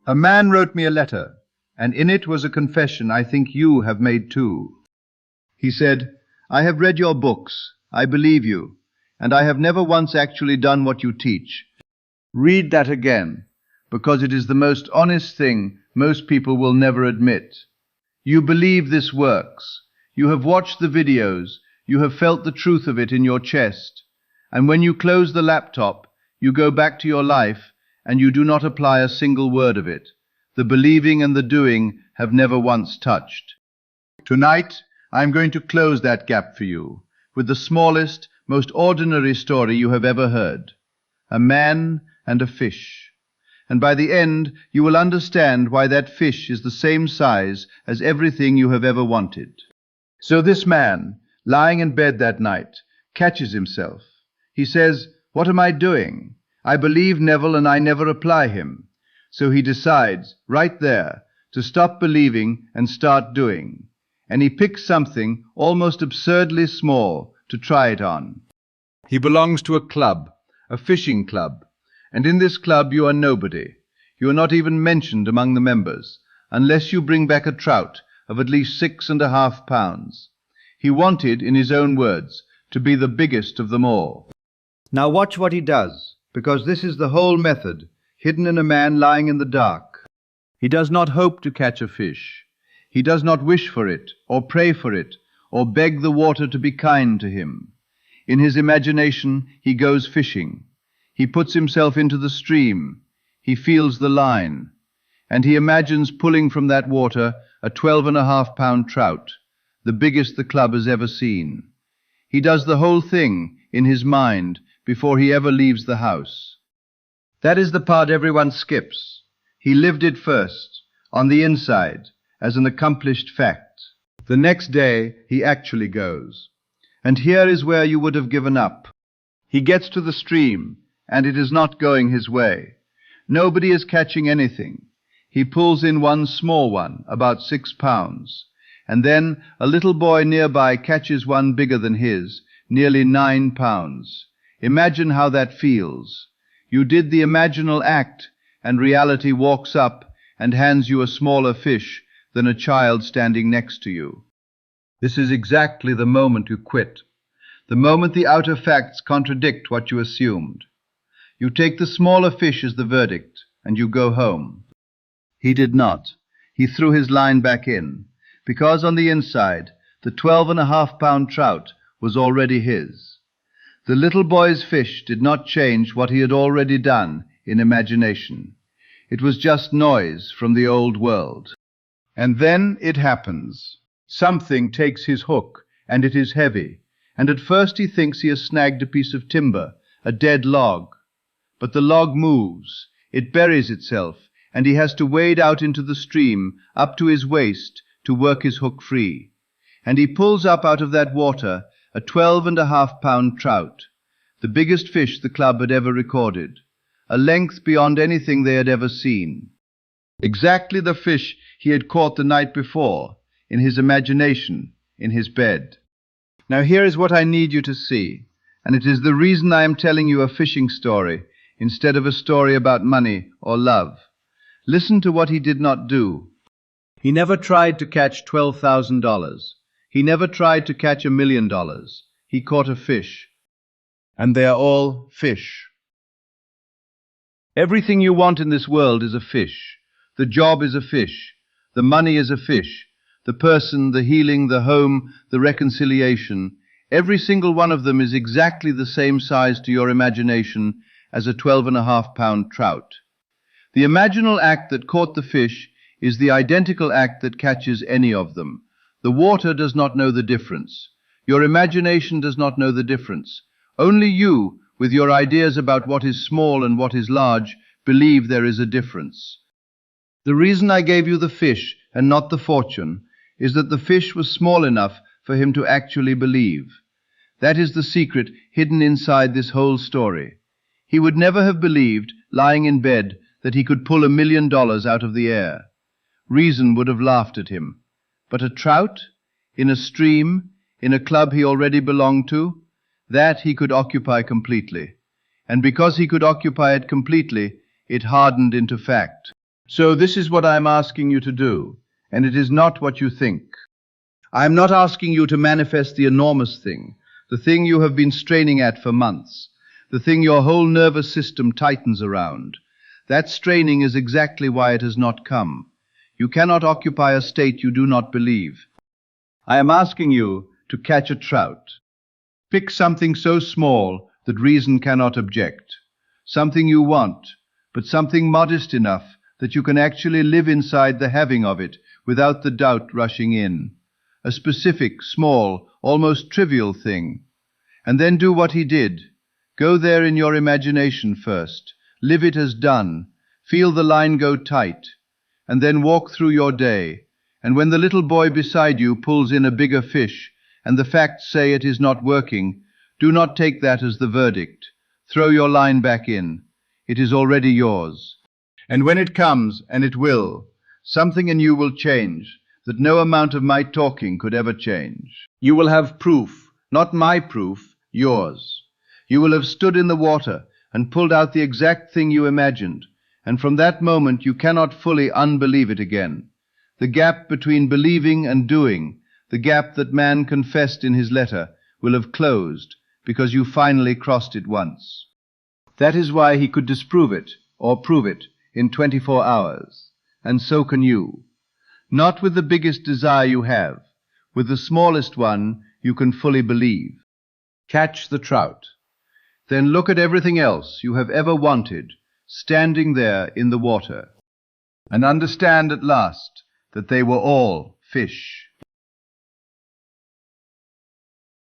A man wrote me a letter, and in it was a confession I think you have made too. He said, "I have read your books, I believe you, and I have never once actually done what you teach. Read that again, because it is the most honest thing most people will never admit. You believe this works. You have watched the videos, you have felt the truth of it in your chest, and when you close the laptop, you go back to your life and you do not apply a single word of it. The believing and the doing have never once touched. Tonight, I am going to close that gap for you with the smallest, most ordinary story you have ever heard. A man and a fish. And by the end, you will understand why that fish is the same size as everything you have ever wanted. So this man, lying in bed that night, catches himself. He says, "What am I doing? I believe Neville and I never apply him." So he decides, right there, to stop believing and start doing. And he picks something almost absurdly small to try it on. He belongs to a club, a fishing club, and in this club you are nobody. You are not even mentioned among the members, unless you bring back a trout of at least 6.5 pounds. He wanted, in his own words, to be the biggest of them all. Now watch what he does, because this is the whole method, hidden in a man lying in the dark. He does not hope to catch a fish. He does not wish for it, or pray for it, or beg the water to be kind to him. In his imagination, he goes fishing. He puts himself into the stream. He feels the line. And he imagines pulling from that water a 12.5 pound trout, the biggest the club has ever seen. He does the whole thing in his mind before he ever leaves the house. That is the part everyone skips. He lived it first, on the inside, as an accomplished fact. The next day, he actually goes. And here is where you would have given up. He gets to the stream, and it is not going his way. Nobody is catching anything. He pulls in one small one, about 6 pounds, and then a little boy nearby catches one bigger than his, nearly 9 pounds. Imagine how that feels. You did the imaginal act, and reality walks up and hands you a smaller fish than a child standing next to you. This is exactly the moment you quit, the moment the outer facts contradict what you assumed. You take the smaller fish as the verdict, and you go home. He did not. He threw his line back in, because on the inside, the 12.5 pound trout was already his. The little boy's fish did not change what he had already done in imagination. It was just noise from the old world. And then it happens. Something takes his hook, and it is heavy, and at first he thinks he has snagged a piece of timber, a dead log. But the log moves, it buries itself, and he has to wade out into the stream, up to his waist, to work his hook free. And he pulls up out of that water a 12.5 pound trout, the biggest fish the club had ever recorded, a length beyond anything they had ever seen. Exactly the fish he had caught the night before, in his imagination, in his bed. Now here is what I need you to see, and it is the reason I am telling you a fishing story instead of a story about money or love. Listen to what he did not do. He never tried to catch $12,000. He never tried to catch $1 million. He caught a fish. And they are all fish. Everything you want in this world is a fish. The job is a fish. The money is a fish. The person, the healing, the home, the reconciliation, every single one of them is exactly the same size to your imagination as a 12.5 pound trout. The imaginal act that caught the fish is the identical act that catches any of them. The water does not know the difference. Your imagination does not know the difference. Only you, with your ideas about what is small and what is large, believe there is a difference. The reason I gave you the fish and not the fortune is that the fish was small enough for him to actually believe. That is the secret hidden inside this whole story. He would never have believed, lying in bed, that he could pull $1 million out of the air. Reason would have laughed at him. But a trout, in a stream, in a club he already belonged to, that he could occupy completely. And because he could occupy it completely, it hardened into fact. So this is what I am asking you to do, and it is not what you think. I am not asking you to manifest the enormous thing, the thing you have been straining at for months, the thing your whole nervous system tightens around. That straining is exactly why it has not come. You cannot occupy a state you do not believe. I am asking you to catch a trout. Pick something so small that reason cannot object. Something you want, but something modest enough that you can actually live inside the having of it without the doubt rushing in. A specific, small, almost trivial thing. And then do what he did. Go there in your imagination first. Live it as done. Feel the line go tight. And then walk through your day. And when the little boy beside you pulls in a bigger fish, and the facts say it is not working, do not take that as the verdict. Throw your line back in. It is already yours. And when it comes, and it will, something in you will change that no amount of my talking could ever change. You will have proof, not my proof, yours. You will have stood in the water and pulled out the exact thing you imagined, and from that moment you cannot fully unbelieve it again. The gap between believing and doing, the gap that man confessed in his letter, will have closed, because you finally crossed it once. That is why he could disprove it, or prove it, in 24 hours. And so can you. Not with the biggest desire you have. With the smallest one you can fully believe. Catch the trout. Then look at everything else you have ever wanted, standing there in the water, and understand at last that they were all fish.